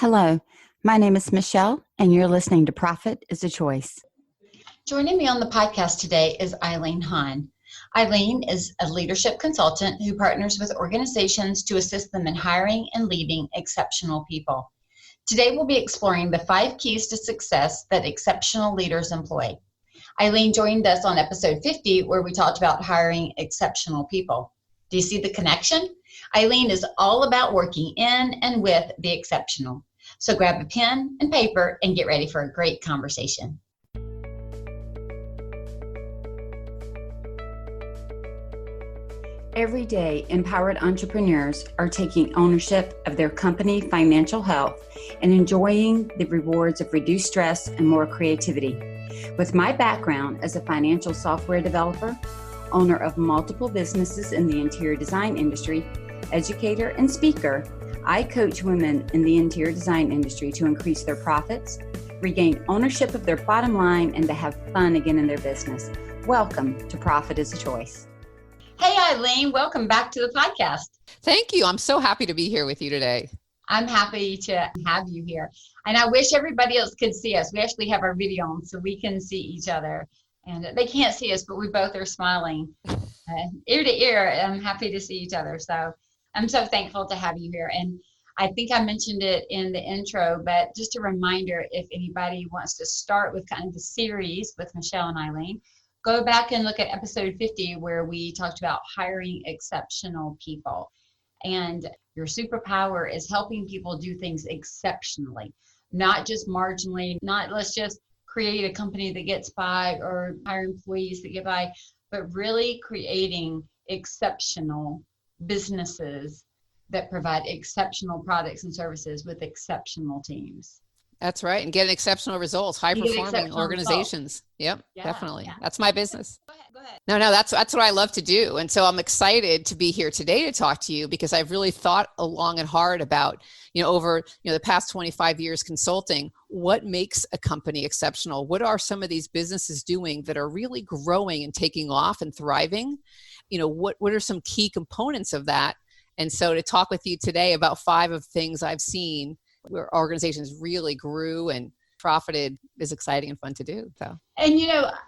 Hello, my name is Michele, and you're listening to Profit is a Choice. Joining me on the podcast today is Eileen Hahn. Eileen is a leadership consultant who partners with organizations to assist them in hiring and leading exceptional people. Today we'll be exploring the 5 keys to success that exceptional leaders employ. Eileen joined us on episode 50 where we talked about hiring exceptional people. Do you see the connection? Eileen is all about working in and with the exceptional. So grab a pen and paper and get ready for a great conversation. Every day, empowered entrepreneurs are taking ownership of their company financial health and enjoying the rewards of reduced stress and more creativity. With my background as a financial software developer, owner of multiple businesses in the interior design industry, educator, and speaker, I coach women in the interior design industry to increase their profits, regain ownership of their bottom line, and to have fun again in their business. Welcome to Profit is a Choice. Hey, Eileen, welcome back to the podcast. Thank you. I'm so happy to be here with you today. I'm happy to have you here. And I wish everybody else could see us. We actually have our video on so we can see each other. And they can't see us, but we both are smiling ear to ear. I'm happy to see each other. So I'm so thankful to have you here. And I think I mentioned it in the intro, but just a reminder, if anybody wants to start with kind of the series with Michele and Eileen, go back and look at episode 50 where we talked about hiring exceptional people. And your superpower is helping people do things exceptionally, not just marginally, not let's just create a company that gets by or hire employees that get by, but really creating exceptional businesses that provide exceptional products and services with exceptional teams. That's right. And getting exceptional results, high-performing organizations. Yep, definitely. Yeah. That's my business. Go ahead. No, that's what I love to do. And so I'm excited to be here today to talk to you because I've really thought long and hard about, over the past 25 years consulting, what makes a company exceptional? What are some of these businesses doing that are really growing and taking off and thriving? What are some key components of that? And so to talk with you today about 5 of things I've seen where organizations really grew and profited is exciting and fun to do. So, and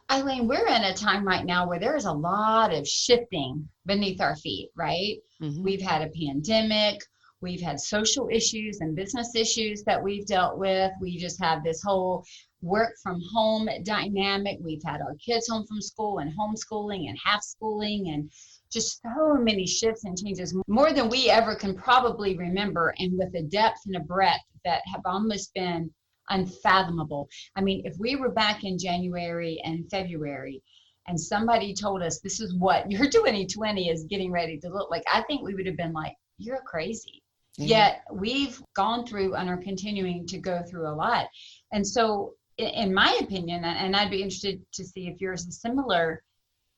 Eileen, we're in a time right now where there is a lot of shifting beneath our feet, right? Mm-hmm. We've had a pandemic, we've had social issues and business issues that we've dealt with. We just have this whole work from home dynamic. We've had our kids home from school and homeschooling and half schooling and just so many shifts and changes, more than we ever can probably remember, and with a depth and a breadth that have almost been unfathomable. I mean, if we were back in January and February and somebody told us this is what your 2020 is getting ready to look like, I think we would have been like, you're crazy. Mm-hmm. Yet we've gone through and are continuing to go through a lot. And so in my opinion, and I'd be interested to see if yours is similar,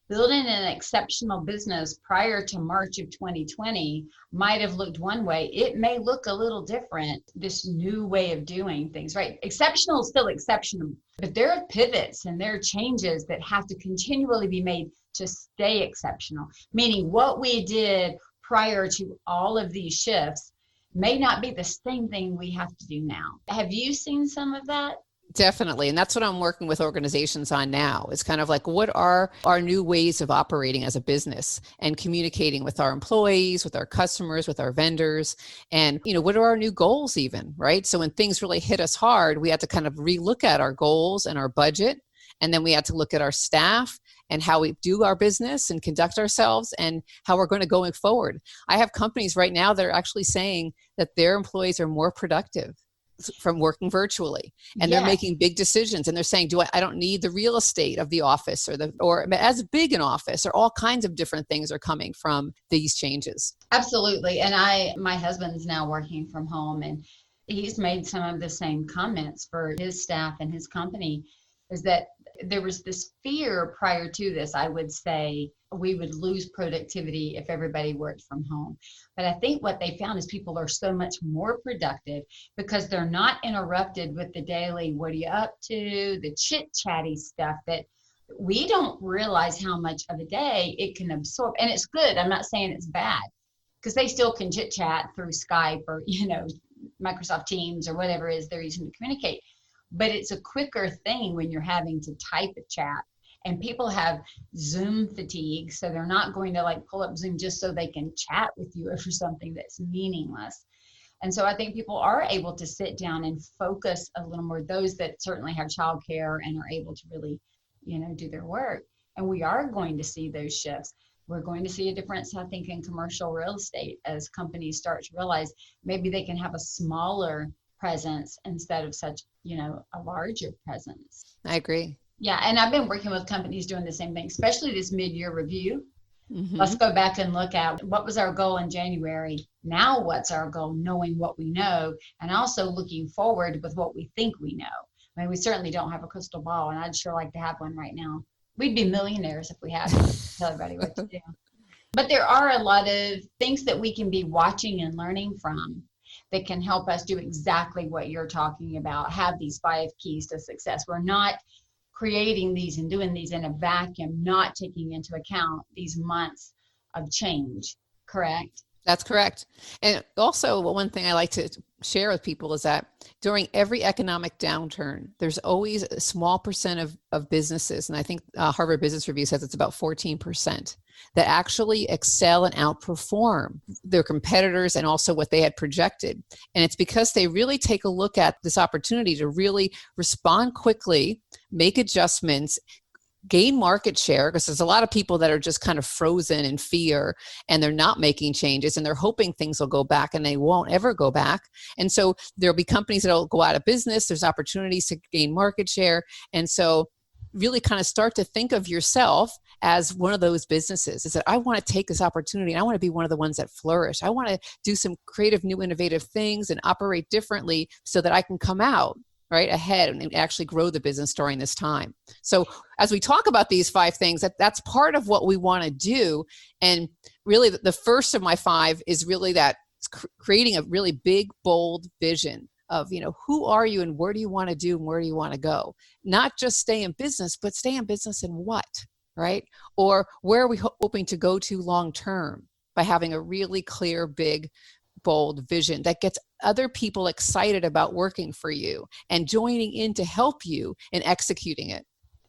building an exceptional business prior to March of 2020 might have looked one way. It may look a little different, this new way of doing things, right? Exceptional is still exceptional, but there are pivots and there are changes that have to continually be made to stay exceptional, meaning what we did prior to all of these shifts may not be the same thing we have to do now. Have you seen some of that? Definitely. And that's what I'm working with organizations on now. It's kind of like, what are our new ways of operating as a business and communicating with our employees, with our customers, with our vendors, and, what are our new goals even, right? So when things really hit us hard, we had to kind of relook at our goals and our budget. And then we had to look at our staff and how we do our business and conduct ourselves and how we're going to going forward. I have companies right now that are actually saying that their employees are more productive from working virtually, and they're making big decisions, and they're saying, I don't need the real estate of the office or as big an office, or all kinds of different things are coming from these changes. Absolutely. And my husband's now working from home, and he's made some of the same comments for his staff and his company, is that there was this fear prior to this, I would say, we would lose productivity if everybody worked from home. But I think what they found is people are so much more productive because they're not interrupted with the daily, what are you up to, the chit-chatty stuff that we don't realize how much of a day it can absorb. And it's good. I'm not saying it's bad, because they still can chit-chat through Skype or, Microsoft Teams or whatever it is they're using to communicate. But it's a quicker thing when you're having to type a chat, and people have Zoom fatigue. So they're not going to like pull up Zoom just so they can chat with you over something that's meaningless. And so I think people are able to sit down and focus a little more, those that certainly have childcare and are able to really, do their work. And we are going to see those shifts. We're going to see a difference, I think, in commercial real estate as companies start to realize maybe they can have a smaller presence instead of such, a larger presence. I agree. Yeah. And I've been working with companies doing the same thing, especially this mid-year review. Mm-hmm. Let's go back and look at what was our goal in January. Now what's our goal, knowing what we know, and also looking forward with what we think we know. I mean, we certainly don't have a crystal ball, and I'd sure like to have one right now. We'd be millionaires if we had to tell everybody what to do. But there are a lot of things that we can be watching and learning from that can help us do exactly what you're talking about, have these 5 keys to success. We're not creating these and doing these in a vacuum, not taking into account these months of change, correct? That's correct. And also, one thing I like to share with people is that during every economic downturn, there's always a small percent of businesses, and I think Harvard Business Review says it's about 14%, that actually excel and outperform their competitors and also what they had projected. And it's because they really take a look at this opportunity to really respond quickly, make adjustments, gain market share, because there's a lot of people that are just kind of frozen in fear and they're not making changes and they're hoping things will go back, and they won't ever go back. And so there'll be companies that will go out of business. There's opportunities to gain market share. And so really kind of start to think of yourself as one of those businesses, is that I want to take this opportunity and I want to be one of the ones that flourish. I want to do some creative, new, innovative things and operate differently so that I can come out right ahead and actually grow the business during this time. So as we talk about these 5 things, that's part of what we want to do. And really the first of my 5 is really that creating a really big, bold vision of, who are you and where do you want to do and where do you want to go? Not just stay in business, but stay in business in what, right? Or where are we hoping to go to long term by having a really clear, big, bold vision that gets other people excited about working for you and joining in to help you in executing it.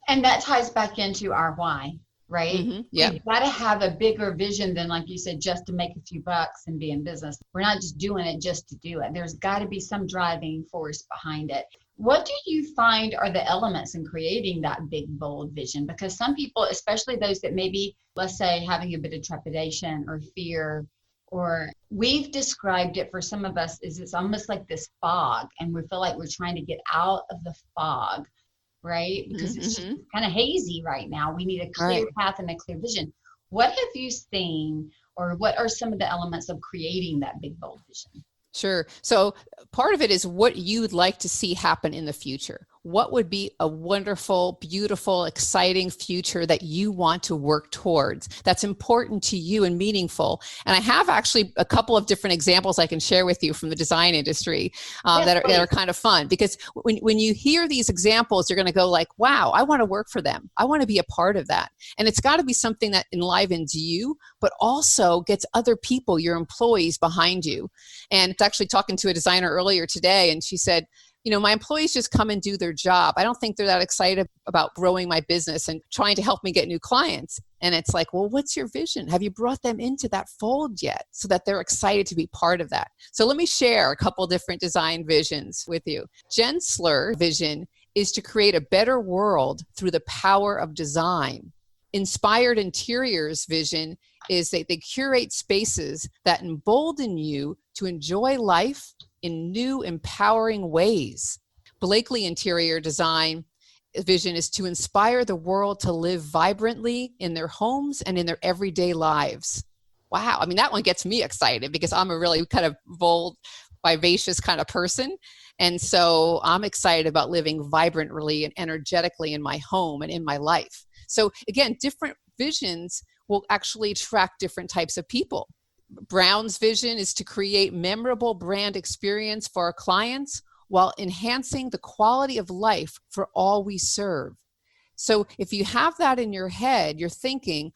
And that ties back into our why, right? Mm-hmm. Yeah. We've got to have a bigger vision than, like you said, just to make a few bucks and be in business. We're not just doing it just to do it. There's got to be some driving force behind it. What do you find are the elements in creating that big, bold vision? Because some people, especially those that maybe, let's say, having a bit of trepidation or fear, or we've described it for some of us is it's almost like this fog, and we feel like we're trying to get out of the fog, right? Because it's just kind of hazy right now. We need a clear path and a clear vision. What have you seen, or what are some of the elements of creating that big, bold vision? Sure. So part of it is what you'd like to see happen in the future. What would be a wonderful, beautiful, exciting future that you want to work towards that's important to you and meaningful? And I have actually a couple of different examples I can share with you from the design industry that are kind of fun, because when you hear these examples, you're going to go like, wow, I want to work for them. I want to be a part of that. And it's got to be something that enlivens you, but also gets other people, your employees, behind you. And it's actually talking to a designer earlier today, and she said, my employees just come and do their job. I don't think they're that excited about growing my business and trying to help me get new clients. And it's like, well, what's your vision? Have you brought them into that fold yet so that they're excited to be part of that? So let me share a couple different design visions with you. Gensler vision is to create a better world through the power of design. Inspired Interiors vision is that they curate spaces that embolden you to enjoy life in new, empowering ways. Blakely Interior Design vision is to inspire the world to live vibrantly in their homes and in their everyday lives. Wow. I mean, that one gets me excited because I'm a really kind of bold, vivacious kind of person. And so I'm excited about living vibrantly and energetically in my home and in my life. So again, different visions will actually attract different types of people. Brown's vision is to create memorable brand experience for our clients while enhancing the quality of life for all we serve. So if you have that in your head, you're thinking,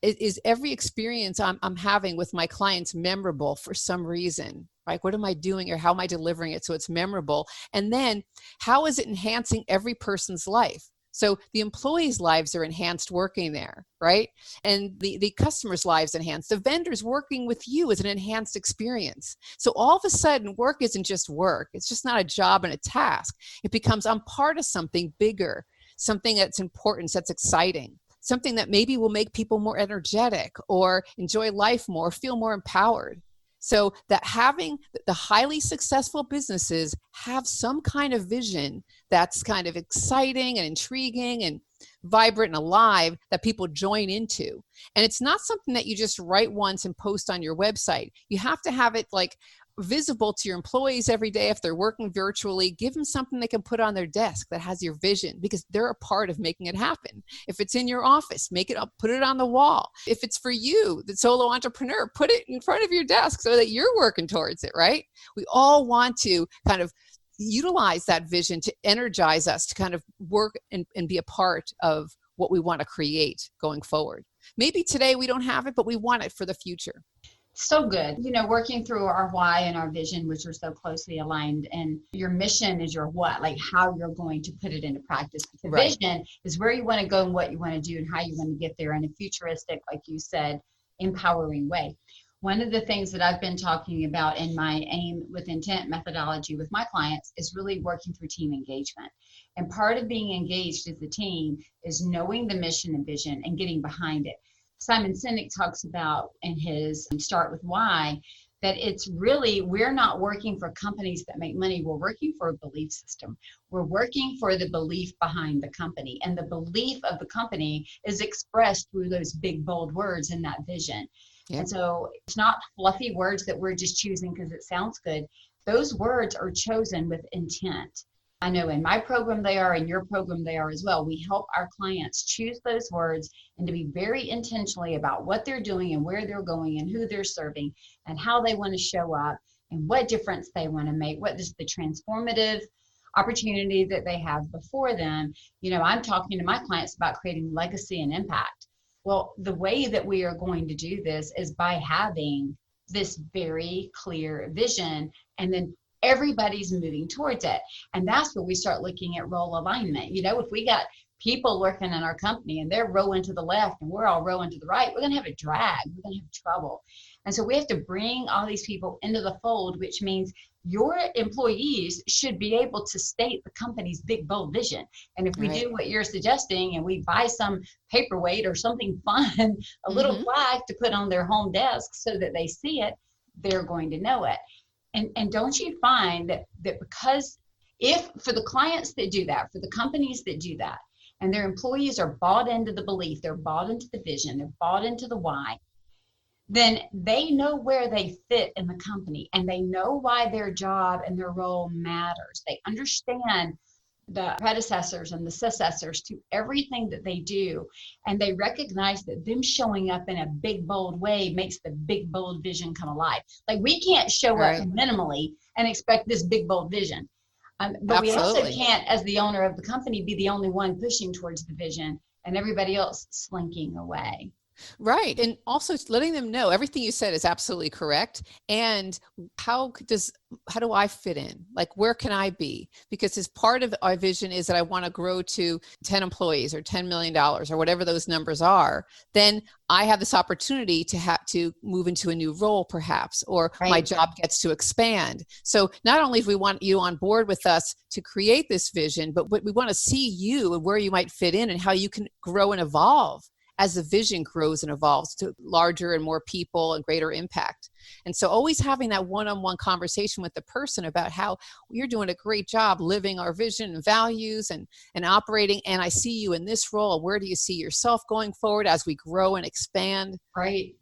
is every experience I'm having with my clients memorable for some reason? Like, what am I doing, or how am I delivering it so it's memorable? And then how is it enhancing every person's life? So the employees' lives are enhanced working there, right? And the customers' lives enhanced. The vendors working with you is an enhanced experience. So all of a sudden, work isn't just work. It's just not a job and a task. It becomes, I'm part of something bigger, something that's important, that's exciting, something that maybe will make people more energetic or enjoy life more, feel more empowered. So that having the highly successful businesses have some kind of vision that's kind of exciting and intriguing and vibrant and alive that people join into. And it's not something that you just write once and post on your website. You have to have it like visible to your employees every day. If they're working virtually, give them something they can put on their desk that has your vision, because they're a part of making it happen. If it's in your office, make it up, put it on the wall. If it's for you, the solo entrepreneur, put it in front of your desk so that you're working towards it, right? We all want to kind of utilize that vision to energize us to kind of work and be a part of what we want to create going forward. Maybe today we don't have it, but we want it for the future. So good. Working through our why and our vision, which are so closely aligned, and your mission is your what, like how you're going to put it into practice. The vision is where you want to go and what you want to do and how you want to get there in a futuristic, like you said, empowering way. One of the things that I've been talking about in my aim with intent methodology with my clients is really working through team engagement. And part of being engaged as a team is knowing the mission and vision and getting behind it. Simon Sinek talks about in his Start With Why that it's really, we're not working for companies that make money. We're working for a belief system. We're working for the belief behind the company. And the belief of the company is expressed through those big, bold words in that vision. Yep. And so it's not fluffy words that we're just choosing because it sounds good. Those words are chosen with intent. I know in my program they are, in your program they are as well. We help our clients choose those words and to be very intentionally about what they're doing and where they're going and who they're serving and how they want to show up and what difference they want to make, what is the transformative opportunity that they have before them. I'm talking to my clients about creating legacy and impact. Well, the way that we are going to do this is by having this very clear vision, and then everybody's moving towards it. And that's where we start looking at role alignment. If we got people working in our company and they're rowing to the left and we're all rowing to the right, we're going to have a drag, we're going to have trouble. And so we have to bring all these people into the fold, which means your employees should be able to state the company's big, bold vision. And if we do what you're suggesting and we buy some paperweight or something fun, a little flag to put on their home desk so that they see it, they're going to know it. And don't you find that because if for the clients that do that, for the companies that do that, and their employees are bought into the belief, they're bought into the vision, they're bought into the why, then they know where they fit in the company and they know why their job and their role matters. They understand the predecessors and the successors to everything that they do. And they recognize that them showing up in a big, bold way makes the big, bold vision come alive. Like we can't show up minimally and expect this big, bold vision. But we also can't, as the owner of the company, be the only one pushing towards the vision and everybody else slinking away. Right. And also letting them know everything you said is absolutely correct. And how do I fit in? Like, where can I be? Because as part of our vision is that I want to grow to 10 employees or $10 million or whatever those numbers are, then I have this opportunity to have to move into a new role perhaps, or my job gets to expand. So not only do we want you on board with us to create this vision, but we want to see you and where you might fit in and how you can grow and evolve as the vision grows and evolves to larger and more people and greater impact. And so always having that one-on-one conversation with the person about how you're doing a great job living our vision and values and operating. And I see you in this role. Where do you see yourself going forward as we grow and expand? Right.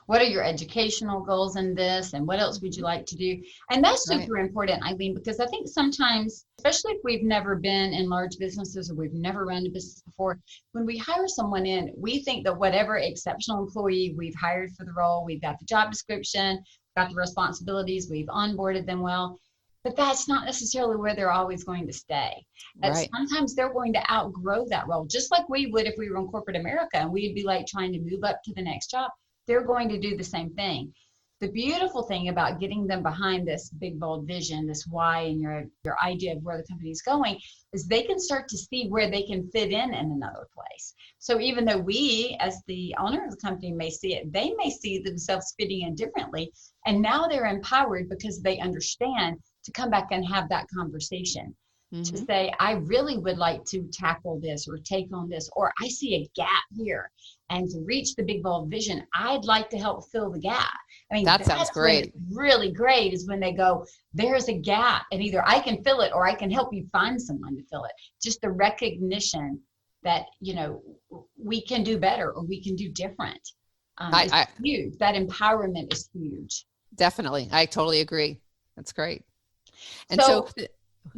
What are your educational goals in this? And what else would you like to do? And that's super important, Eileen, because I think sometimes, especially if we've never been in large businesses or we've never run a business before, when we hire someone in, we think that whatever exceptional employee we've hired for the role, we've got the job description, got the responsibilities, we've onboarded them well, but that's not necessarily where they're always going to stay. Sometimes they're going to outgrow that role, just like we would if we were in corporate America and we'd be like trying to move up to the next job. They're going to do the same thing. The beautiful thing about getting them behind this big, bold vision, this why, and your idea of where the company's going, is they can start to see where they can fit in another place. So even though we, as the owner of the company, may see it, they may see themselves fitting in differently. And now they're empowered because they understand to come back and have that conversation. To say, I really would like to tackle this or take on this, or I see a gap here. And to reach the big, bold vision, I'd like to help fill the gap. I mean, that sounds great. Really great is when they go, there's a gap, and either I can fill it or I can help you find someone to fill it. Just the recognition that, we can do better or we can do different. It's huge. That empowerment is huge. Definitely. I totally agree. That's great. And so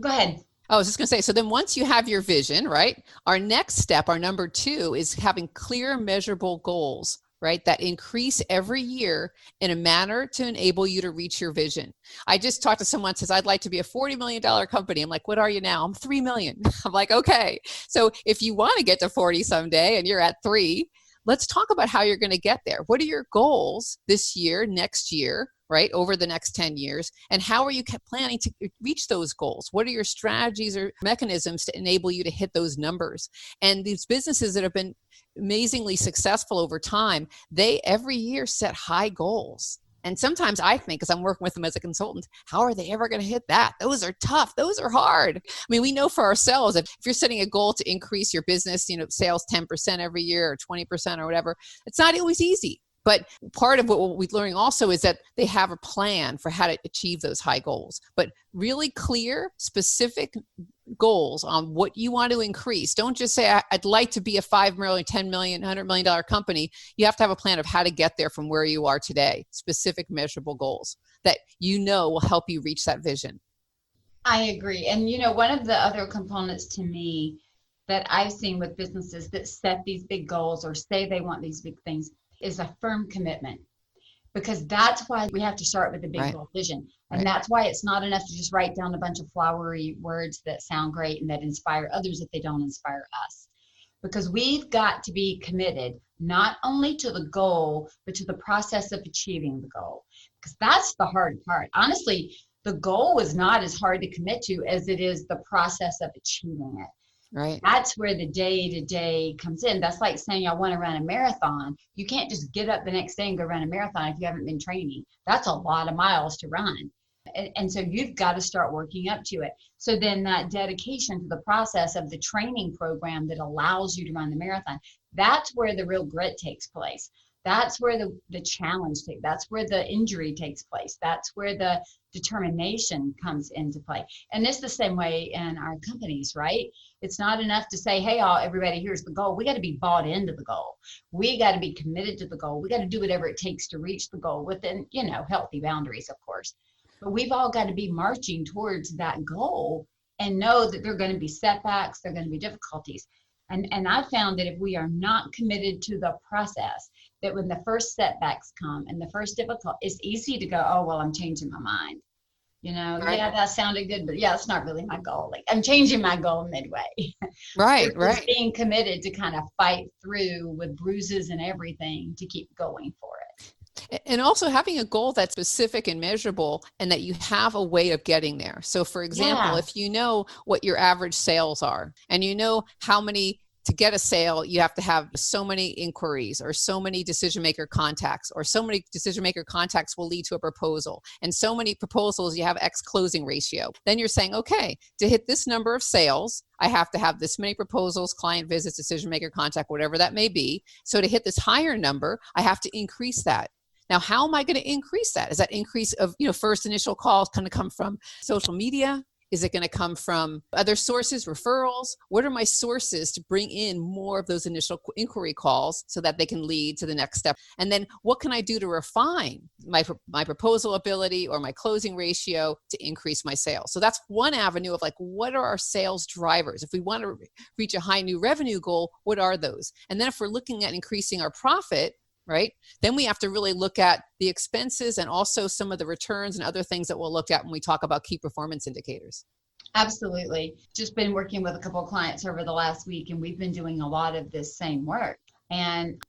go ahead. I was just going to say, so then once you have your vision, right, our next step, our number 2 is having clear, measurable goals, right, that increase every year in a manner to enable you to reach your vision. I just talked to someone who says, I'd like to be a $40 million company. I'm like, what are you now? I'm 3 million. I'm like, okay. So if you want to get to 40 someday and you're at 3, let's talk about how you're going to get there. What are your goals this year, next year, right, over the next 10 years? And how are you planning to reach those goals? What are your strategies or mechanisms to enable you to hit those numbers? And these businesses that have been amazingly successful over time, they every year set high goals. And sometimes I think, because I'm working with them as a consultant, how are they ever going to hit that? Those are tough. Those are hard. I mean, we know for ourselves, if you're setting a goal to increase your business, sales 10% every year or 20% or whatever, it's not always easy. But part of what we're learning also is that they have a plan for how to achieve those high goals, but really clear, specific goals on what you want to increase. Don't just say, I'd like to be a $5 million, $10 million, $100 million company. You have to have a plan of how to get there from where you are today, specific measurable goals that will help you reach that vision. I agree. And, one of the other components to me that I've seen with businesses that set these big goals or say they want these big things is a firm commitment, because that's why we have to start with the big goal vision. And that's why it's not enough to just write down a bunch of flowery words that sound great and that inspire others if they don't inspire us. Because we've got to be committed not only to the goal, but to the process of achieving the goal. Because that's the hard part. Honestly, the goal is not as hard to commit to as it is the process of achieving it. Right. That's where the day-to-day comes in. That's like saying I want to run a marathon. You can't just get up the next day and go run a marathon if you haven't been training. That's a lot of miles to run. And so you've got to start working up to it. So then that dedication to the process of the training program that allows you to run the marathon, that's where the real grit takes place. That's where the challenge takes, that's where the injury takes place. That's where the determination comes into play. And it's the same way in our companies, right? It's not enough to say, hey, everybody, here's the goal. We got to be bought into the goal. We got to be committed to the goal. We got to do whatever it takes to reach the goal within, healthy boundaries, of course. But we've all got to be marching towards that goal and know that there are going to be setbacks, there are going to be difficulties. And I found that if we are not committed to the process, that when the first setbacks come and the first difficult, it's easy to go, oh, well, I'm changing my mind. Right. Yeah, that sounded good, but yeah, it's not really my goal. Like, I'm changing my goal midway. Right. Being committed to kind of fight through with bruises and everything to keep going for it. And also having a goal that's specific and measurable and that you have a way of getting there. So for example, if you know what your average sales are and you know how many, to get a sale, you have to have so many inquiries or so many decision maker contacts, or so many decision maker contacts will lead to a proposal. And so many proposals, you have X closing ratio. Then you're saying, okay, to hit this number of sales, I have to have this many proposals, client visits, decision maker contact, whatever that may be. So to hit this higher number, I have to increase that. Now, how am I going to increase that? Is that increase of, first initial calls going to come from social media? Is it going to come from other sources, referrals? What are my sources to bring in more of those initial inquiry calls so that they can lead to the next step? And then what can I do to refine my proposal ability or my closing ratio to increase my sales? So that's one avenue of what are our sales drivers? If we want to reach a high new revenue goal, what are those? And then if we're looking at increasing our profit, right? Then we have to really look at the expenses and also some of the returns and other things that we'll look at when we talk about key performance indicators. Absolutely. Just been working with a couple of clients over the last week, and we've been doing a lot of this same work. and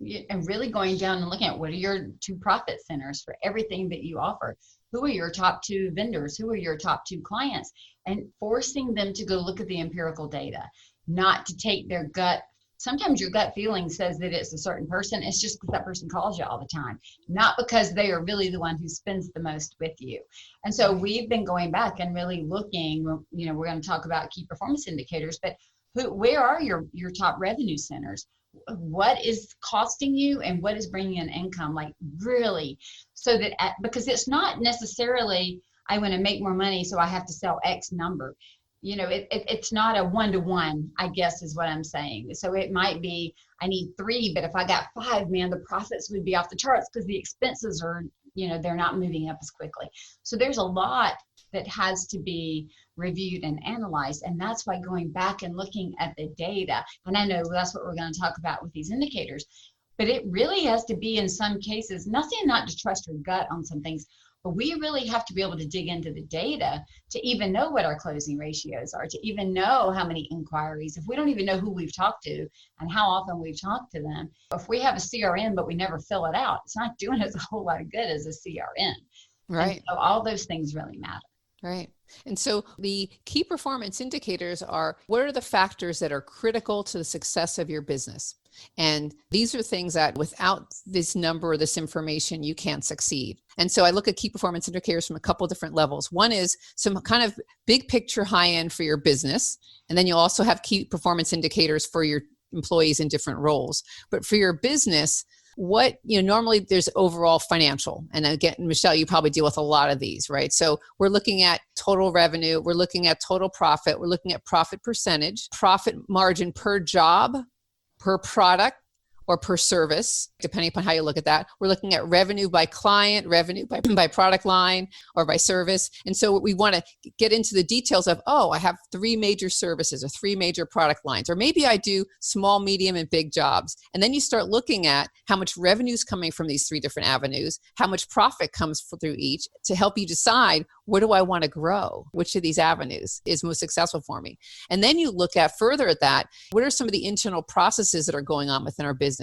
really going down and looking at what are your 2 profit centers for everything that you offer. Who are your top 2 vendors? Who are your top 2 clients? And forcing them to go look at the empirical data, not to take their gut. Sometimes your gut feeling says that it's a certain person. It's just because that person calls you all the time, not because they are really the one who spends the most with you. And so we've been going back and really looking, we're going to talk about key performance indicators, but where are your top revenue centers? What is costing you and what is bringing in income? Like really, so that, because it's not necessarily, I want to make more money, so I have to sell X number. It's not a 1-to-1, I guess is what I'm saying. So it might be, I need 3, but if I got 5, man, the profits would be off the charts because the expenses are, they're not moving up as quickly. So there's a lot that has to be reviewed and analyzed. And that's why going back and looking at the data, and I know that's what we're going to talk about with these indicators, but it really has to be in some cases, nothing not to trust your gut on some things, but we really have to be able to dig into the data to even know what our closing ratios are, to even know how many inquiries. If we don't even know who we've talked to and how often we've talked to them, if we have a CRM but we never fill it out, it's not doing us a whole lot of good as a CRM. Right. And so all those things really matter. Right. And so the key performance indicators are, what are the factors that are critical to the success of your business? And these are things that without this number or this information, you can't succeed. And so I look at key performance indicators from a couple different levels. One is some kind of big picture high end for your business. And then you'll also have key performance indicators for your employees in different roles. But for your business, what, normally there's overall financial. And again, Michele, you probably deal with a lot of these, right? So we're looking at total revenue, we're looking at total profit, we're looking at profit percentage, profit margin per job, per product, or per service, depending upon how you look at that. We're looking at revenue by client, revenue by product line, or by service. And so we want to get into the details of, I have 3 major services or 3 major product lines, or maybe I do small, medium, and big jobs. And then you start looking at how much revenue is coming from these 3 different avenues, how much profit comes through each, to help you decide, where do I want to grow? Which of these avenues is most successful for me? And then you look at further at that, what are some of the internal processes that are going on within our business?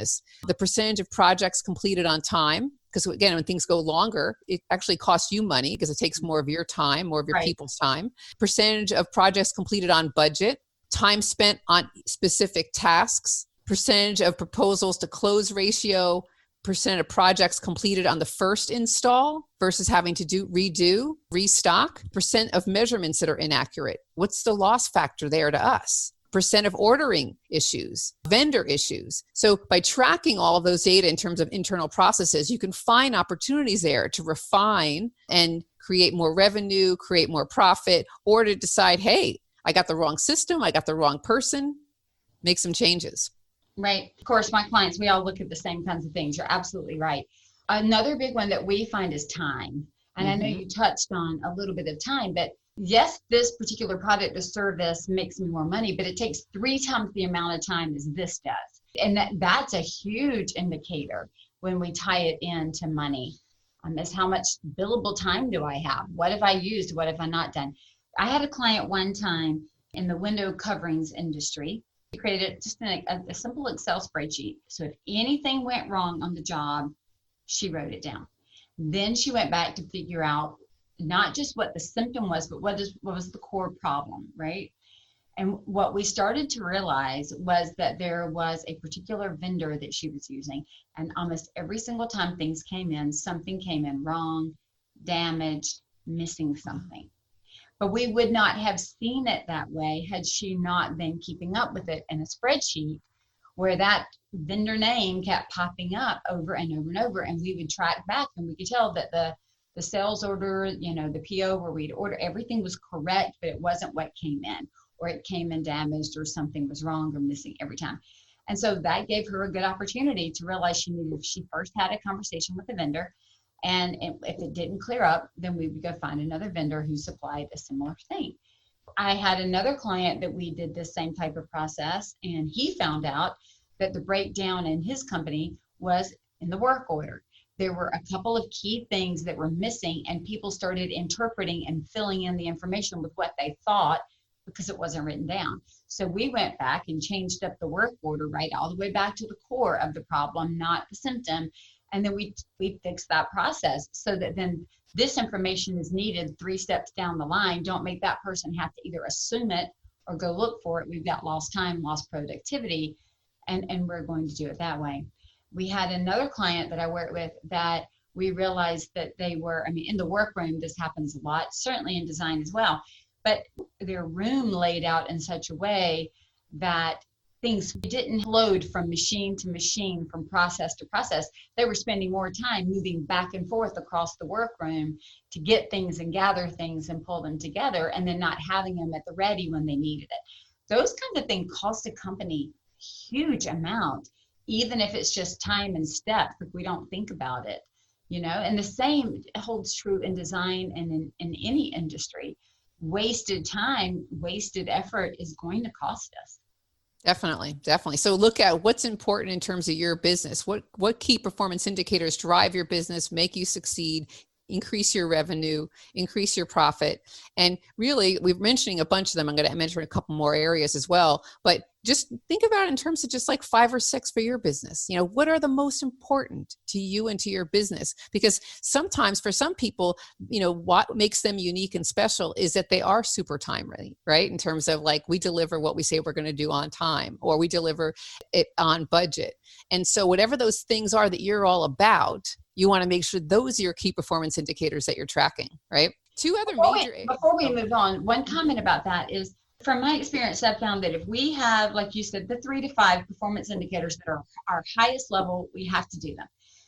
The percentage of projects completed on time, because again, when things go longer, it actually costs you money because it takes more of your time, more of your people's time. Percentage of projects completed on budget, time spent on specific tasks, percentage of proposals to close ratio, percent of projects completed on the first install versus having to redo, restock, percent of measurements that are inaccurate. What's the loss factor there to us? Percent of ordering issues, vendor issues. So by tracking all of those data in terms of internal processes, you can find opportunities there to refine and create more revenue, create more profit, or to decide, hey, I got the wrong system, I got the wrong person, make some changes. Right. Of course, my clients, we all look at the same kinds of things. You're absolutely right. Another big one that we find is time. And I know you touched on a little bit of time, but yes, this particular product or service makes me more money, but it takes 3 times the amount of time as this does. And that's a huge indicator when we tie it into money. Is how much billable time do I have? What have I used? What have I not done? I had a client one time in the window coverings industry. He created just a simple Excel spreadsheet. So if anything went wrong on the job, she wrote it down. Then she went back to figure out not just what the symptom was, but what was the core problem, right? And what we started to realize was that there was a particular vendor that she was using, and almost every single time things came in, something came in wrong, damaged, missing something. But we would not have seen it that way had she not been keeping up with it in a spreadsheet where that vendor name kept popping up over and over and over. And we would track back and we could tell that the sales order, the PO where we'd order, everything was correct, but it wasn't what came in, or it came in damaged, or something was wrong or missing every time. And so that gave her a good opportunity to realize she first had a conversation with the vendor. And if it didn't clear up, then we would go find another vendor who supplied a similar thing. I had another client that we did this same type of process, and he found out that the breakdown in his company was in the work order. There were a couple of key things that were missing, and people started interpreting and filling in the information with what they thought because it wasn't written down. So we went back and changed up the work order, right, all the way back to the core of the problem, not the symptom. And then we fixed that process so that then this information is needed 3 steps down the line. Don't make that person have to either assume it or go look for it. We've got lost time, lost productivity, and we're going to do it that way. We had another client that I worked with that we realized that they were, I mean, in the workroom, this happens a lot, certainly in design as well, but their room laid out in such a way that things didn't load from machine to machine, from process to process. They were spending more time moving back and forth across the workroom to get things and gather things and pull them together, and then not having them at the ready when they needed it. Those kinds of things cost a company huge amount, even if it's just time and steps, if we don't think about it, you know. And the same holds true in design and in any industry. Wasted time, wasted effort is going to cost us. Definitely. So look at what's important in terms of your business. What key performance indicators drive your business, make you succeed, increase your revenue, increase your profit. And really, we're mentioning a bunch of them. I'm going to mention a couple more areas as well, but just think about it in terms of just like 5 or 6 for your business. You know, what are the most important to you and to your business? Because sometimes for some people, you know, what makes them unique and special is that they are super time ready, right? In terms of like, we deliver what we say we're going to do on time, or we deliver it on budget. And so whatever those things are that you're all about, you want to make sure those are your key performance indicators that you're tracking, right? Before we move on, one comment about that is, from my experience, I've found that if we have, like you said, the 3 to 5 performance indicators that are our highest level, we have to do them.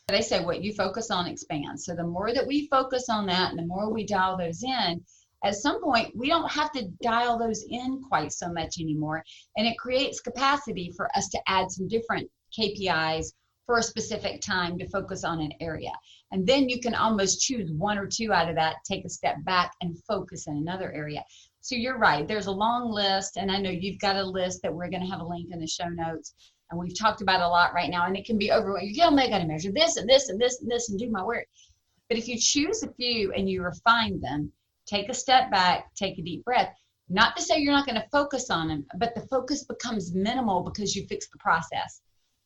They say what you focus on expands. So the more that we focus on that and the more we dial those in, at some point, we don't have to dial those in quite so much anymore. And it creates capacity for us to add some different KPIs for a specific time to focus on an area. And then you can almost choose 1 or 2 out of that, take a step back and focus in another area. So you're right, there's a long list, and I know you've got a list that we're going to have a link in the show notes, and we've talked about a lot right now, and it can be overwhelming. You're got to measure this and this and this and this and do my work. But if you choose a few and you refine them, take a step back, take a deep breath, not to say you're not going to focus on them, but the focus becomes minimal because you fix the process.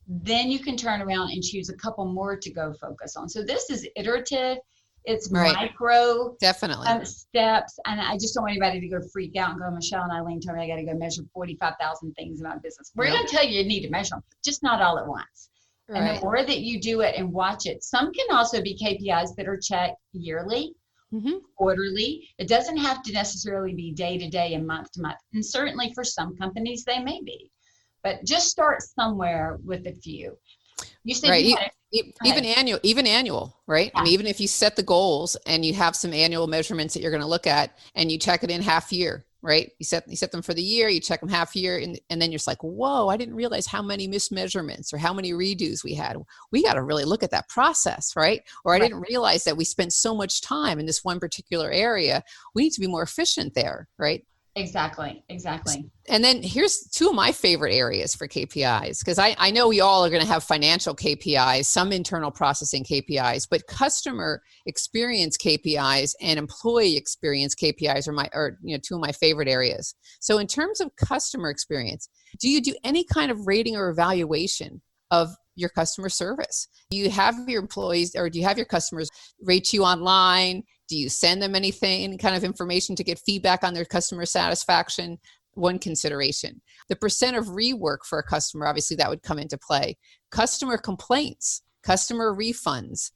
Then you can turn around and choose a couple more to go focus on. So this is iterative. It's right. Micro definitely steps. And I just don't want anybody to go freak out and go, Michele and Eileen told me I got to go measure 45,000 things in my business. We're going to tell you need to measure them, just not all at once. Right. And the more that you do it and watch it, some can also be KPIs that are checked yearly, quarterly. It doesn't have to necessarily be day to day and month to month. And certainly for some companies, they may be. But just start somewhere with a few. You said right. Even annual, right? Yeah. I mean, even if you set the goals and you have some annual measurements that you're going to look at, and you check it in half year, right? You set them for the year, you check them half year, and then you're just like, whoa, I didn't realize how many mismeasurements or how many redos we had. We got to really look at that process, right? Or I didn't realize that we spent so much time in this one particular area. We need to be more efficient there, right? Exactly. And then here's 2 of my favorite areas for KPIs, because I know we all are going to have financial KPIs, some internal processing KPIs, but customer experience KPIs and employee experience KPIs are 2 of my favorite areas. So in terms of customer experience, do you do any kind of rating or evaluation of your customer service? Do you have your employees, or do you have your customers rate you online? Do you send them any kind of information to get feedback on their customer satisfaction? One consideration. The percent of rework for a customer, obviously that would come into play. Customer complaints, customer refunds,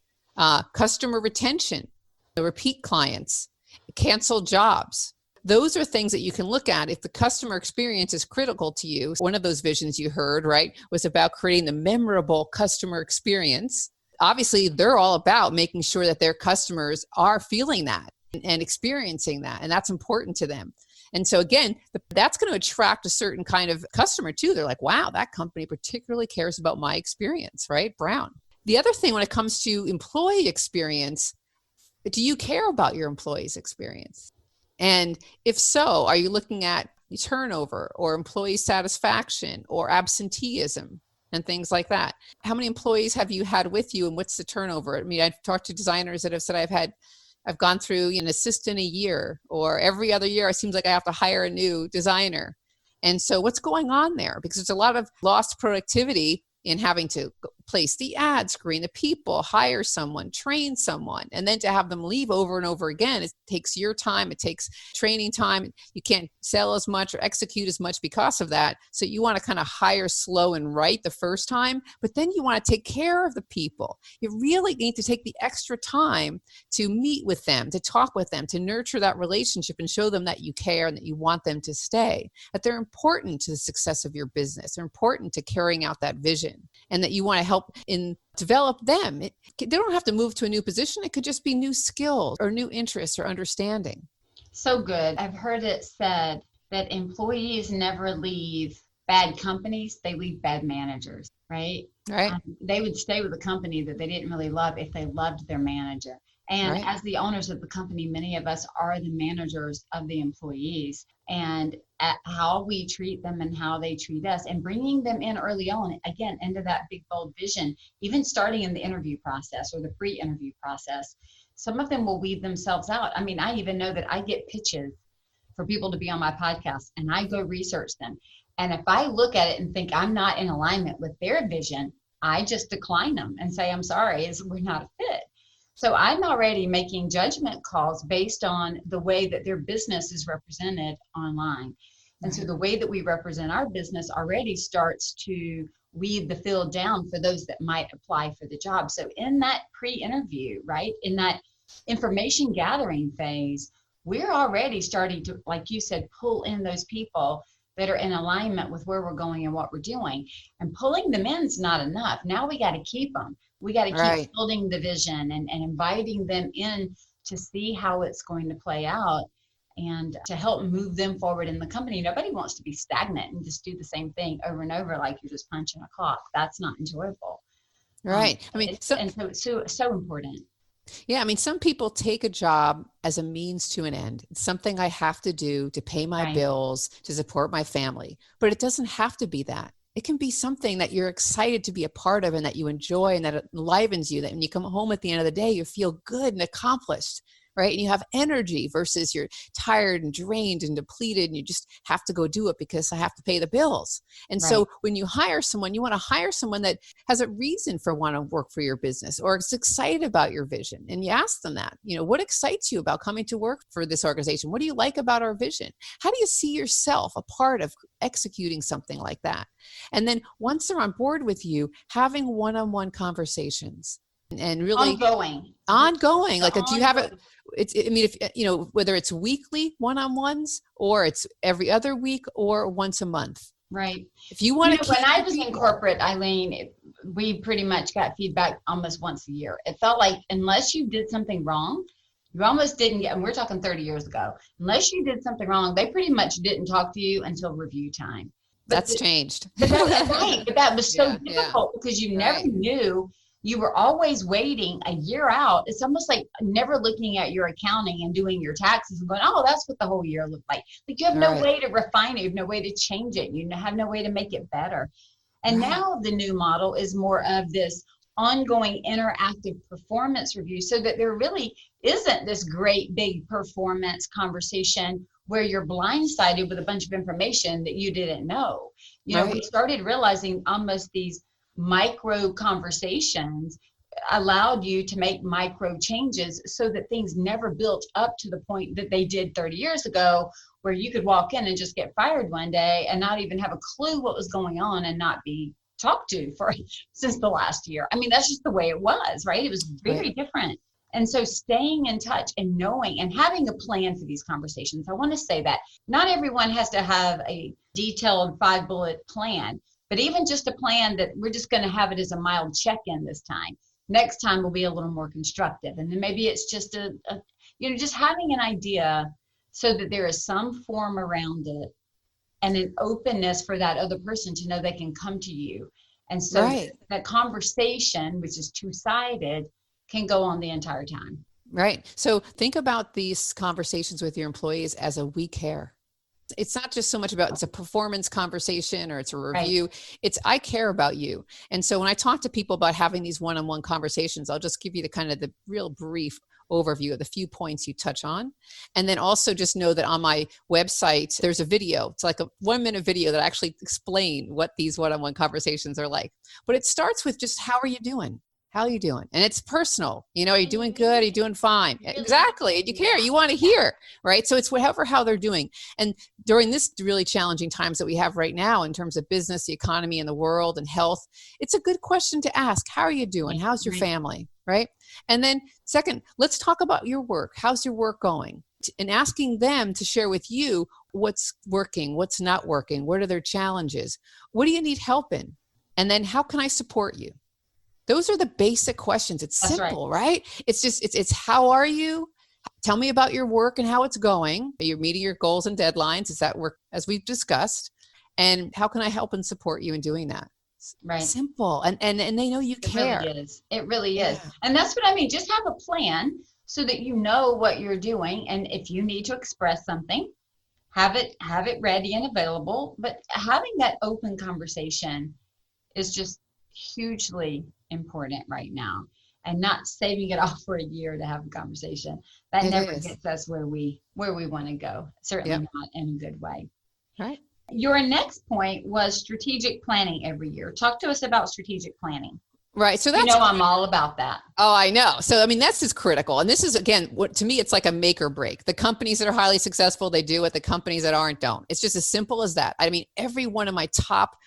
customer retention, the repeat clients, canceled jobs. Those are things that you can look at if the customer experience is critical to you. One of those visions you heard, right, was about creating the memorable customer experience. Obviously, they're all about making sure that their customers are feeling that and experiencing that, and that's important to them. And so again, that's going to attract a certain kind of customer too. They're like, wow, that company particularly cares about my experience, right? Brown. The other thing when it comes to employee experience, do you care about your employees' experience? And if so, are you looking at turnover or employee satisfaction or absenteeism and things like that? How many employees have you had with you, and what's the turnover? I mean, I've talked to designers that have said I've had I've gone through an assistant a year, or every other year it seems like I have to hire a new designer. And so what's going on there? Because there's a lot of lost productivity in having to place the ad, screen the people, hire someone, train someone, and then to have them leave over and over again. It takes your time. It takes training time. You can't sell as much or execute as much because of that. So you want to kind of hire slow and right the first time, but then you want to take care of the people. You really need to take the extra time to meet with them, to talk with them, to nurture that relationship and show them that you care and that you want them to stay, that they're important to the success of your business. They're important to carrying out that vision, and that you want to help in develop them. They don't have to move to a new position. It could just be new skills or new interests or understanding. So good. I've heard it said that employees never leave bad companies. They leave bad managers, right? Right. They would stay with a company that they didn't really love if they loved their manager. And Right. as the owners of the company, many of us are the managers of the employees, and at how we treat them and how they treat us, and bringing them in early on, again, into that big, bold vision, even starting in the interview process or the pre-interview process. Some of them will weed themselves out. I mean, I even know that I get pitches for people to be on my podcast, and I go research them. And if I look at it and think I'm not in alignment with their vision, I just decline them and say, I'm sorry, we're not a fit. So I'm already making judgment calls based on the way that their business is represented online. And so the way that we represent our business already starts to weed the field down for those that might apply for the job. So in that pre-interview, right, in that information gathering phase, we're already starting to, like you said, pull in those people that are in alignment with where we're going and what we're doing. And pulling them in is not enough. Now we got to keep them. We got to keep Right. building the vision and inviting them in to see how it's going to play out and to help move them forward in the company. Nobody wants to be stagnant and just do the same thing over and over like you're just punching a clock. That's not enjoyable. Right. I mean, And so it's so important. yeah, I mean, some people take a job as a means to an end. It's something I have to do to pay my Right. bills, to support my family, but it doesn't have to be that. It can be something that you're excited to be a part of and that you enjoy and that it enlivens you, that when you come home at the end of the day, you feel good and accomplished, right? And you have energy versus you're tired and drained and depleted and you just have to go do it because I have to pay the bills. And so when you hire someone, you want to hire someone that has a reason for want to work for your business or is excited about your vision. And you ask them that, what excites you about coming to work for this organization? What do you like about our vision? How do you see yourself a part of executing something like that? And then once they're on board with you, having one-on-one conversations and really ongoing. Like, do you have it? I mean, if whether it's weekly one-on-ones or it's every other week or once a month. Right. If you want to when I was in corporate, Eileen, we pretty much got feedback almost once a year. It felt like unless you did something wrong, you almost didn't get, and we're talking 30 years ago, unless you did something wrong, they pretty much didn't talk to you until review time. That's changed. But that was so difficult because you never knew. You were always waiting a year out. It's almost like never looking at your accounting and doing your taxes and going, oh, that's what the whole year looked like. Like you have no way to refine it. You have no way to change it. You have no way to make it better. And now the new model is more of this ongoing interactive performance review so that there really isn't this great big performance conversation where you're blindsided with a bunch of information that you didn't know. We started realizing almost these micro conversations allowed you to make micro changes so that things never built up to the point that they did 30 years ago, where you could walk in and just get fired one day and not even have a clue what was going on and not be talked to since the last year. I mean, that's just the way it was, right? It was very different. And so staying in touch and knowing and having a plan for these conversations. I want to say that not everyone has to have a detailed 5-bullet plan, but even just a plan that we're just going to have it as a mild check-in this time. Next time will be a little more constructive. And then maybe it's just just having an idea so that there is some form around it and an openness for that other person to know they can come to you. And so that conversation, which is two-sided, can go on the entire time. Right. So think about these conversations with your employees as a we care. It's not just so much about it's a performance conversation or it's a review. It's I care about you. And so when I talk to people about having these one-on-one conversations, I'll just give you the real brief overview of the few points you touch on. And then also just know that on my website, there's a video. It's like a 1-minute video that I actually explain what these one-on-one conversations are like. But it starts with just, how are you doing? How are you doing? And it's personal. Are you doing good? Are you doing fine? Exactly. You care. You want to hear, right? So it's how they're doing. And during this really challenging times that we have right now in terms of business, the economy, and the world and health, it's a good question to ask. How are you doing? How's your family? Right? And then second, let's talk about your work. How's your work going? And asking them to share with you what's working, what's not working, what are their challenges? What do you need help in? And then how can I support you? Those are the basic questions. It's simple, right? It's just, it's how are you? Tell me about your work and how it's going. Are you meeting your goals and deadlines? Is that work as we've discussed? And how can I help and support you in doing that? Right. Simple. And they know you care. It really is. And that's what I mean. Just have a plan so that you know what you're doing. And if you need to express something, have it ready and available. But having that open conversation is just hugely important right now, and not saving it off for a year to have a conversation. That never gets us where we want to go. Certainly not in a good way. Right. Your next point was strategic planning every year. Talk to us about strategic planning. Right. So that's, I'm all about that. Oh, I know. So, I mean, that's just critical. And this is, again, what to me, it's like a make or break. The companies that are highly successful, they do it. The companies that aren't, don't. It's just as simple as that. I mean, every one of my top,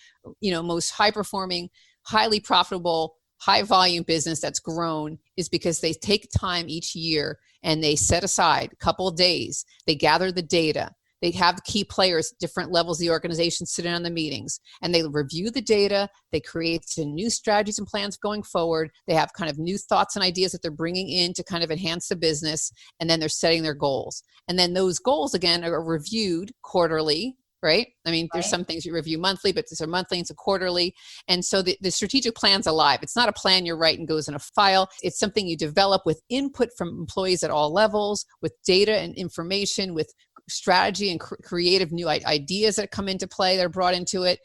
most high performing, highly profitable, high volume business that's grown is because they take time each year and they set aside a couple of days. They gather the data. They have key players, different levels of the organization sitting on the meetings, and they review the data. They create some new strategies and plans going forward. They have kind of new thoughts and ideas that they're bringing in to kind of enhance the business, and then they're setting their goals. And then those goals, again, are reviewed quarterly, right? I mean, there's some things you review monthly, but these are monthly, it's a quarterly. And so the strategic plan's alive. It's not a plan you write and goes in a file. It's something you develop with input from employees at all levels, with data and information, with strategy and creative new ideas that come into play that are brought into it.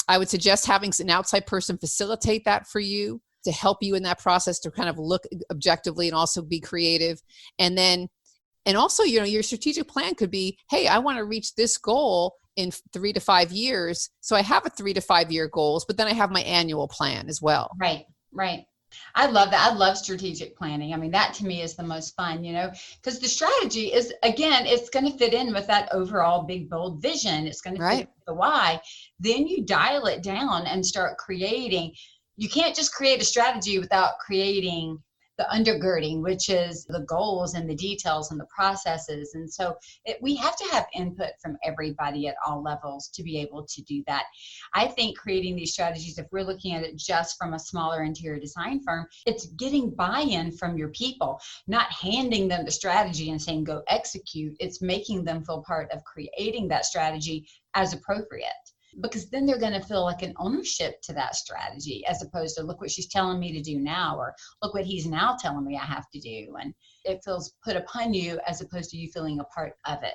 I would suggest having an outside person facilitate that for you to help you in that process to kind of look objectively and also be creative. And also, your strategic plan could be, hey, I want to reach this goal in 3 to 5 years. So I have a 3 to 5 year goals, but then I have my annual plan as well. Right. I love that. I love strategic planning. I mean, that to me is the most fun, because the strategy is, again, it's going to fit in with that overall big, bold vision. It's going to fit with the why. Then you dial it down and start creating. You can't just create a strategy without creating the undergirding, which is the goals and the details and the processes. And so we have to have input from everybody at all levels to be able to do that. I think creating these strategies, if we're looking at it just from a smaller interior design firm, it's getting buy-in from your people, not handing them the strategy and saying, go execute. It's making them feel part of creating that strategy as appropriate. Because then they're going to feel like an ownership to that strategy, as opposed to, look what she's telling me to do now, or look what he's now telling me I have to do. And it feels put upon you as opposed to you feeling a part of it.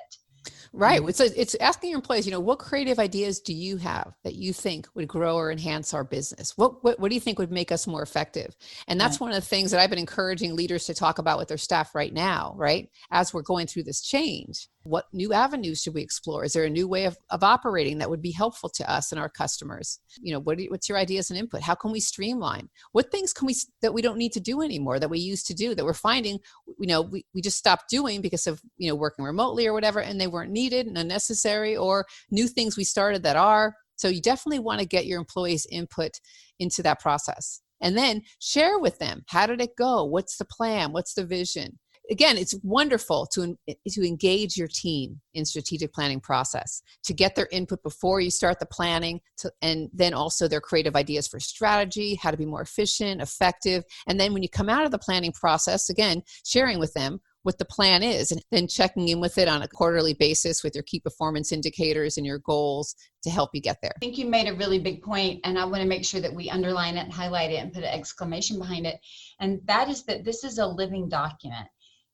Right. It's asking your employees, what creative ideas do you have that you think would grow or enhance our business? What do you think would make us more effective? And that's one of the things that I've been encouraging leaders to talk about with their staff right now, right? As we're going through this change, what new avenues should we explore? Is there a new way of operating that would be helpful to us and our customers? What's your ideas and input? How can we streamline? What things that we don't need to do anymore that we used to do that we're finding, we just stopped doing because of, working remotely or whatever, and they weren't needed and unnecessary, or new things we started that are. So you definitely want to get your employees' input into that process, and then share with them. How did it go? What's the plan? What's the vision? Again, it's wonderful to engage your team in strategic planning process, to get their input before you start the planning, and then also their creative ideas for strategy, how to be more efficient, effective. And then when you come out of the planning process, again, sharing with them what the plan is, and then checking in with it on a quarterly basis with your key performance indicators and your goals to help you get there. I think you made a really big point, and I want to make sure that we underline it and highlight it and put an exclamation behind it. And that is that this is a living document.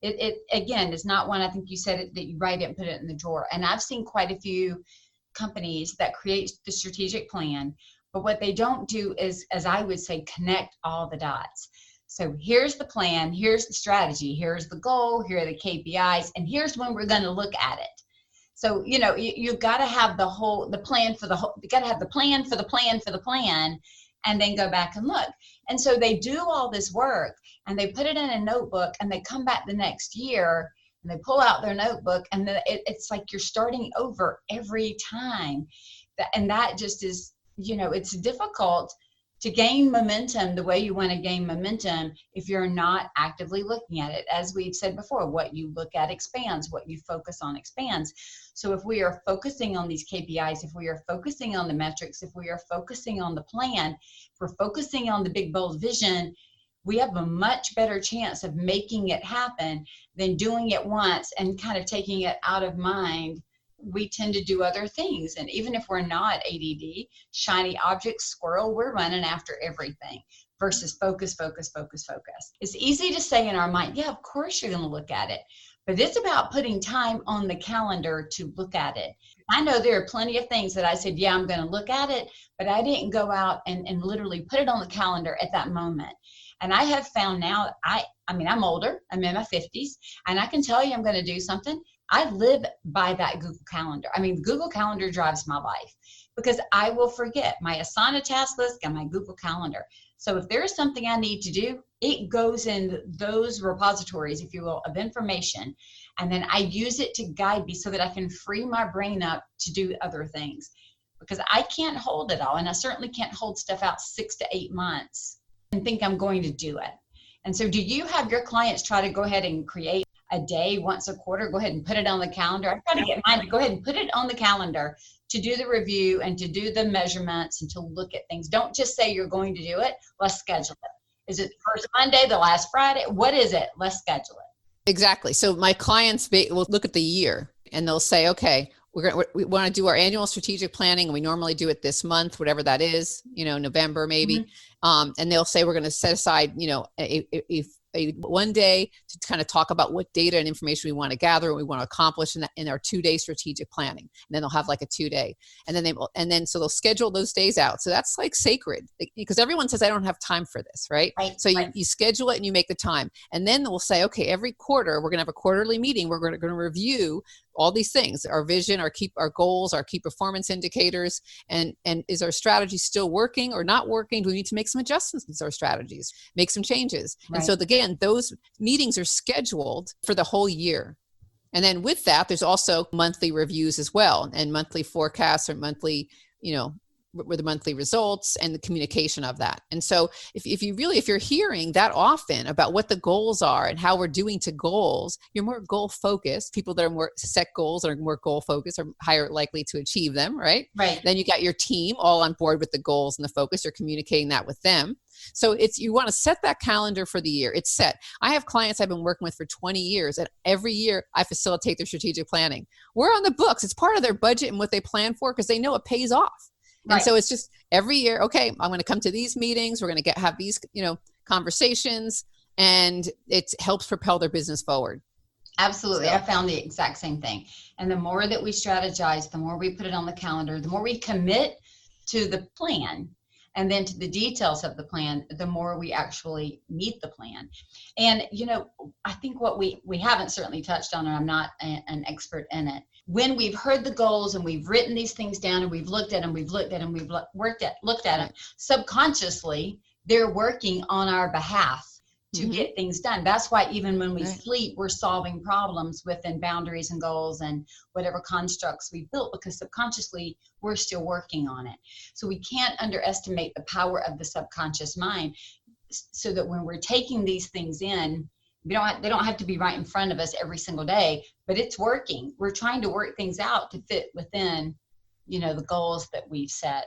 It again is not one, I think you said it, that you write it and put it in the drawer. And I've seen quite a few companies that create the strategic plan, but what they don't do is, as I would say, connect all the dots. So here's the plan, here's the strategy, here's the goal, here are the KPIs, and here's when we're going to look at it. So, you've got to have the plan for the whole, you got to have the plan for the plan for the plan, and then go back and look. And so they do all this work and they put it in a notebook, and they come back the next year and they pull out their notebook, and then it's like you're starting over every time. And that just is, it's difficult to gain momentum the way you want to gain momentum if you're not actively looking at it. As we've said before, what you look at expands, what you focus on expands. So if we are focusing on these KPIs, if we are focusing on the metrics, if we are focusing on the plan, if we're focusing on the big, bold vision, we have a much better chance of making it happen than doing it once and kind of taking it out of mind. We tend to do other things. And even if we're not ADD, shiny object squirrel, we're running after everything versus focus, focus, focus, focus. It's easy to say in our mind, yeah, of course you're going to look at it. But it's about putting time on the calendar to look at it. I know there are plenty of things that I said, yeah, I'm going to look at it, but I didn't go out and literally put it on the calendar at that moment. And I have found now, I'm older, I'm in my 50s, and I can tell you I'm going to do something. I live by that Google Calendar. The Google Calendar drives my life because I will forget my Asana task list and my Google Calendar. So if there's something I need to do, it goes in those repositories, if you will, of information. And then I use it to guide me so that I can free my brain up to do other things, because I can't hold it all. And I certainly can't hold stuff out 6 to 8 months and think I'm going to do it. And so do you have your clients try to go ahead and create a day once a quarter, go ahead and put it on the calendar? I try to get mine to go ahead and put it on the calendar to do the review and to do the measurements and to look at things. Don't just say you're going to do it. Let's schedule it. Is it the first Monday, the last Friday? What is it? Let's schedule it. Exactly. So my clients will look at the year and they'll say, okay, we want to do our annual strategic planning, and we normally do it this month, whatever that is, November maybe. Mm-hmm. And they'll say we're going to set aside, a one day to kind of talk about what data and information we want to gather and we want to accomplish in our 2-day strategic planning. And then they'll have like a 2-day, and then so they'll schedule those days out. So that's like sacred, because everyone says, I don't have time for this. Right. So you schedule it and you make the time, and then we'll say, okay, every quarter, we're going to have a quarterly meeting. We're going to review all these things, our vision, our goals, our key performance indicators, and is our strategy still working or not working? Do we need to make some adjustments to our strategies, make some changes? Right. And so again, those meetings are scheduled for the whole year. And then with that, there's also monthly reviews as well, and monthly forecasts or monthly, with the monthly results and the communication of that. And so if you're hearing that often about what the goals are and how we're doing to goals, you're more goal focused. People that are more set goals are more goal focused, are higher likely to achieve them, right? Right. Then you got your team all on board with the goals and the focus. You're communicating that with them. So you want to set that calendar for the year. It's set. I have clients I've been working with for 20 years, and every year I facilitate their strategic planning. We're on the books. It's part of their budget and what they plan for, because they know it pays off. And right. So it's just every year, okay, I'm going to come to these meetings. We're going to have these, conversations, and it helps propel their business forward. Absolutely. So, I found the exact same thing. And the more that we strategize, the more we put it on the calendar, the more we commit to the plan and then to the details of the plan, the more we actually meet the plan. And, I think what we haven't certainly touched on, and I'm not an expert in it, when we've heard the goals and we've written these things down and we've looked at them, looked at them, subconsciously, they're working on our behalf to mm-hmm. get things done. That's why even when we sleep, we're solving problems within boundaries and goals and whatever constructs we built, because subconsciously we're still working on it. So we can't underestimate the power of the subconscious mind, so that when we're taking these things in, they don't have to be right in front of us every single day, but it's working. We're trying to work things out to fit within, the goals that we've set.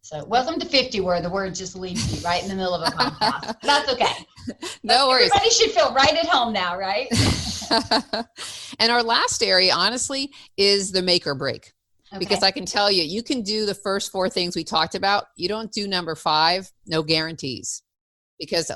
So welcome to 50, where the word just leaves you right in the middle of a podcast. That's okay. No worries. Everybody should feel right at home now, right? And our last area, honestly, is the make or break. Okay. Because I can tell you can do the first 4 things we talked about. You don't do number 5, no guarantees. Because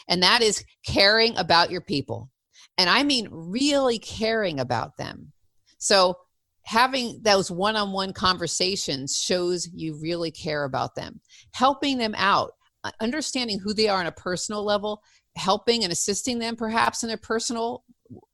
and that is caring about your people. And I mean really caring about them. So having those one-on-one conversations shows you really care about them. Helping them out, understanding who they are on a personal level, helping and assisting them perhaps in their personal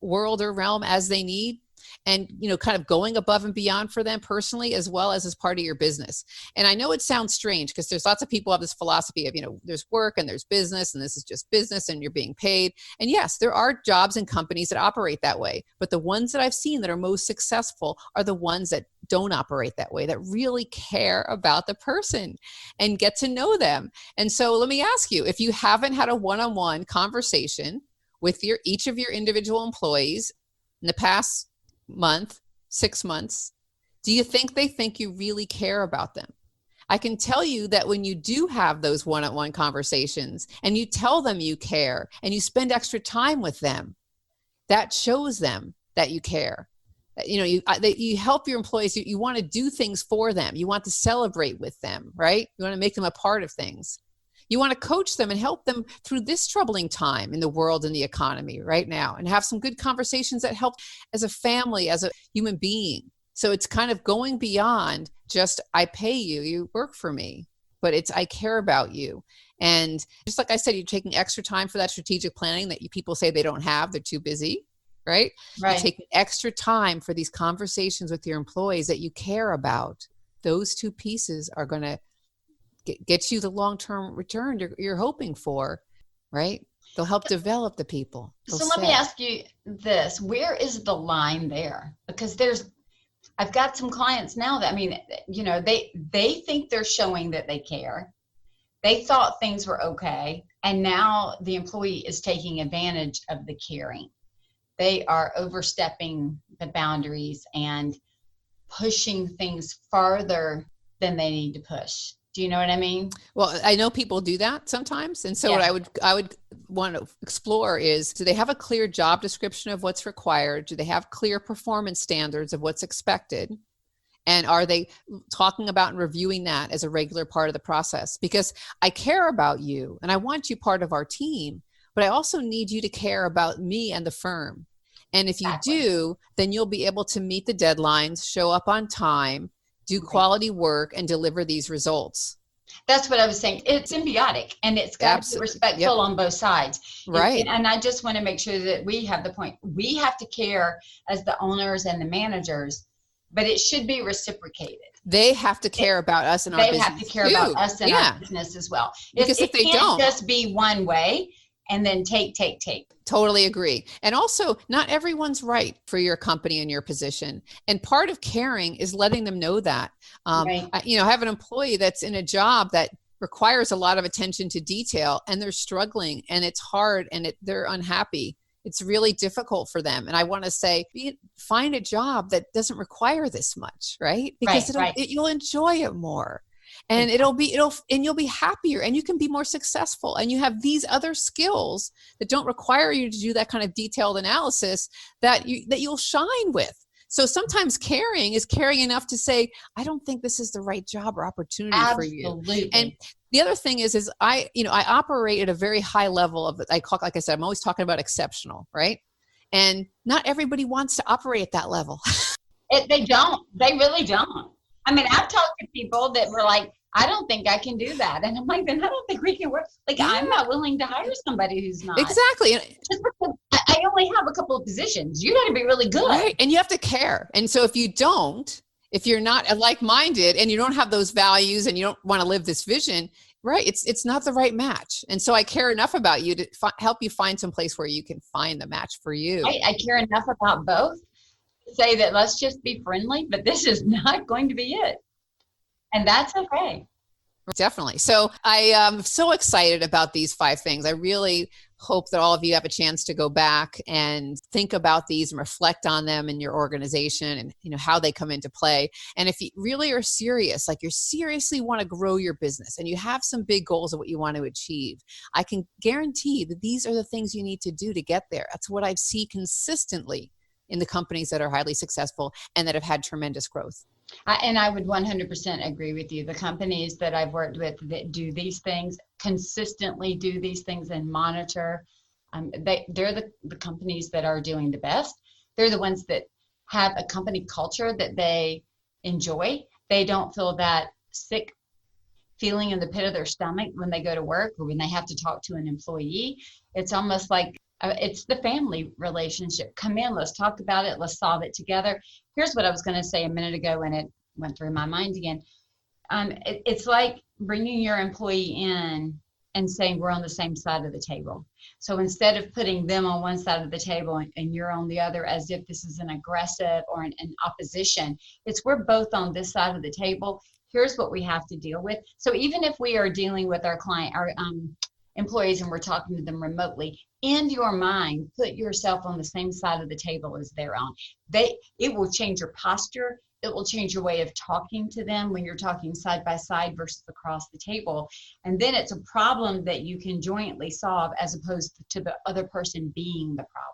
world or realm as they need, and, kind of going above and beyond for them personally, as well as part of your business. And I know it sounds strange because there's lots of people who have this philosophy of, there's work and there's business, and this is just business and you're being paid. And yes, there are jobs and companies that operate that way, but the ones that I've seen that are most successful are the ones that don't operate that way, that really care about the person and get to know them. And so let me ask you, if you haven't had a one-on-one conversation with each of your individual employees in the past month, 6 months, do you think they think you really care about them? I can tell you that when you do have those one-on-one conversations and you tell them you care and you spend extra time with them, that shows them that you care. You help your employees. You want to do things for them. You want to celebrate with them, right? You want to make them a part of things. You want to coach them and help them through this troubling time in the world and the economy right now, and have some good conversations that help as a family, as a human being. So it's kind of going beyond just, I pay you, you work for me, but it's, I care about you. And just like I said, you're taking extra time for that strategic planning that people say they don't have. They're too busy, right? You're taking extra time for these conversations with your employees that you care about. Those two pieces are going to get you the long-term return you're hoping for, right? They'll help develop the people. So let me ask you this, where is the line there? Because I've got some clients now that, they think they're showing that they care. They thought things were okay. And now the employee is taking advantage of the caring. They are overstepping the boundaries and pushing things farther than they need to push. Do you know what I mean? Well, I know people do that sometimes. And so what I would want to explore is, do they have a clear job description of what's required? Do they have clear performance standards of what's expected? And are they talking about and reviewing that as a regular part of the process? Because I care about you and I want you part of our team, but I also need you to care about me and the firm. And if you do, then you'll be able to meet the deadlines, show up on time, do quality work, and deliver these results. That's what I was saying. It's symbiotic, and it's got to be respectful on both sides. Right. And I just want to make sure that we have the point. We have to care as the owners and the managers, but it should be reciprocated. They have to care about us and our business. They have to care about us and our business as well. Because if they don't, it can't just be one way and then take. Totally agree. And also, not everyone's right for your company and your position. And part of caring is letting them know that. I have an employee that's in a job that requires a lot of attention to detail, and they're struggling, and it's hard, and they're unhappy. It's really difficult for them. And I want to say, find a job that doesn't require this much, right? Because you'll enjoy it more. And you'll be happier, and you can be more successful, and you have these other skills that don't require you to do that kind of detailed analysis that you'll shine with. So sometimes caring is caring enough to say, I don't think this is the right job or opportunity for you. Absolutely. And the other thing is I operate at a very high level of, like I said, I'm always talking about exceptional, right? And not everybody wants to operate at that level. They don't. They really don't. I mean, I've talked to people that were like, I don't think I can do that. And I'm like, then I don't think we can work. Like, I'm not willing to hire somebody who's not. Exactly. Just because I only have a couple of positions. You got to be really good. Right. And you have to care. And so if you're not like-minded and you don't have those values and you don't want to live this vision, right, it's not the right match. And so I care enough about you to help you find some place where you can find the match for you. I care enough about both to say that let's just be friendly, but this is not going to be it. And that's okay. Definitely. So I am so excited about these 5 things. I really hope that all of you have a chance to go back and think about these and reflect on them in your organization and how they come into play. And if you really are serious, like you seriously want to grow your business and you have some big goals of what you want to achieve, I can guarantee that these are the things you need to do to get there. That's what I see consistently in the companies that are highly successful and that have had tremendous growth. And I would 100% agree with you. The companies that I've worked with that do these things, consistently do these things and monitor, they're the companies that are doing the best. They're the ones that have a company culture that they enjoy. They don't feel that sick feeling in the pit of their stomach when they go to work or when they have to talk to an employee. It's almost like it's the family relationship. Come in, let's talk about it, let's solve it together. Here's what I was going to say a minute ago when it went through my mind again. It's like bringing your employee in and saying we're on the same side of the table. So instead of putting them on one side of the table and you're on the other as if this is an aggressive or an opposition, it's we're both on this side of the table. Here's what we have to deal with. So even if we are dealing with our client, our employees, and we're talking to them remotely, in your mind, put yourself on the same side of the table as they're on. It will change your posture. It will change your way of talking to them when you're talking side by side versus across the table. And then it's a problem that you can jointly solve as opposed to the other person being the problem.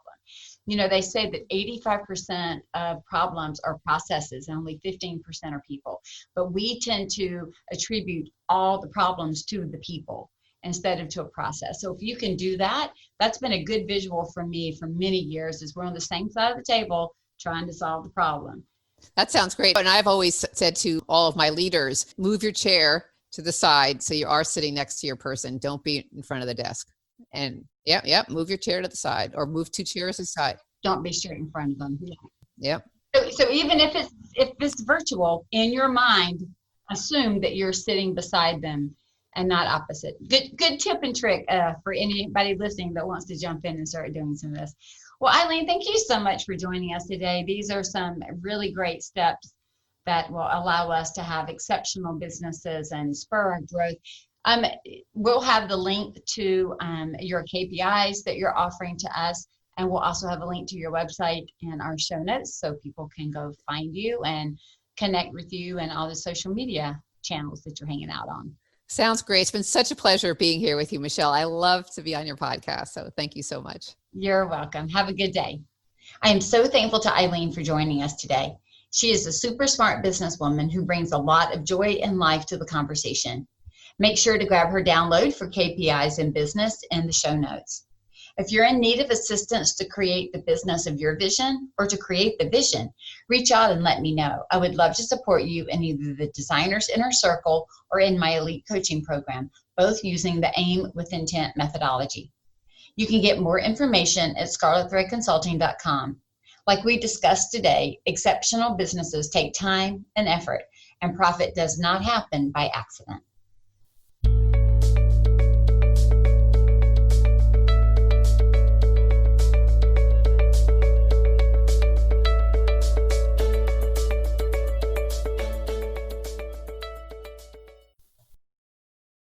You know, they say that 85% of problems are processes and only 15% are people. But we tend to attribute all the problems to the people instead of to a process. So if you can do that, that's been a good visual for me for many years, is we're on the same side of the table trying to solve the problem. That sounds great. And I've always said to all of my leaders, move your chair to the side so you are sitting next to your person. Don't be in front of the desk. And move your chair to the side or move 2 chairs aside. Don't be straight in front of them. Yep. So even if it's virtual, in your mind, assume that you're sitting beside them and not opposite. Good tip and trick for anybody listening that wants to jump in and start doing some of this. Well, Eileen, thank you so much for joining us today. These are some really great steps that will allow us to have exceptional businesses and spur our growth. We'll have the link to your KPIs that you're offering to us, and we'll also have a link to your website in our show notes so people can go find you and connect with you and all the social media channels that you're hanging out on. Sounds great. It's been such a pleasure being here with you, Michele. I love to be on your podcast. So thank you so much. You're welcome. Have a good day. I am so thankful to Eileen for joining us today. She is a super smart businesswoman who brings a lot of joy and life to the conversation. Make sure to grab her download for KPIs in business in the show notes. If you're in need of assistance to create the business of your vision or to create the vision, reach out and let me know. I would love to support you in either the Designer's Inner Circle or in my Elite Coaching Program, both using the AIM with Intent methodology. You can get more information at scarletthreadconsulting.com. Like we discussed today, exceptional businesses take time and effort, and profit does not happen by accident.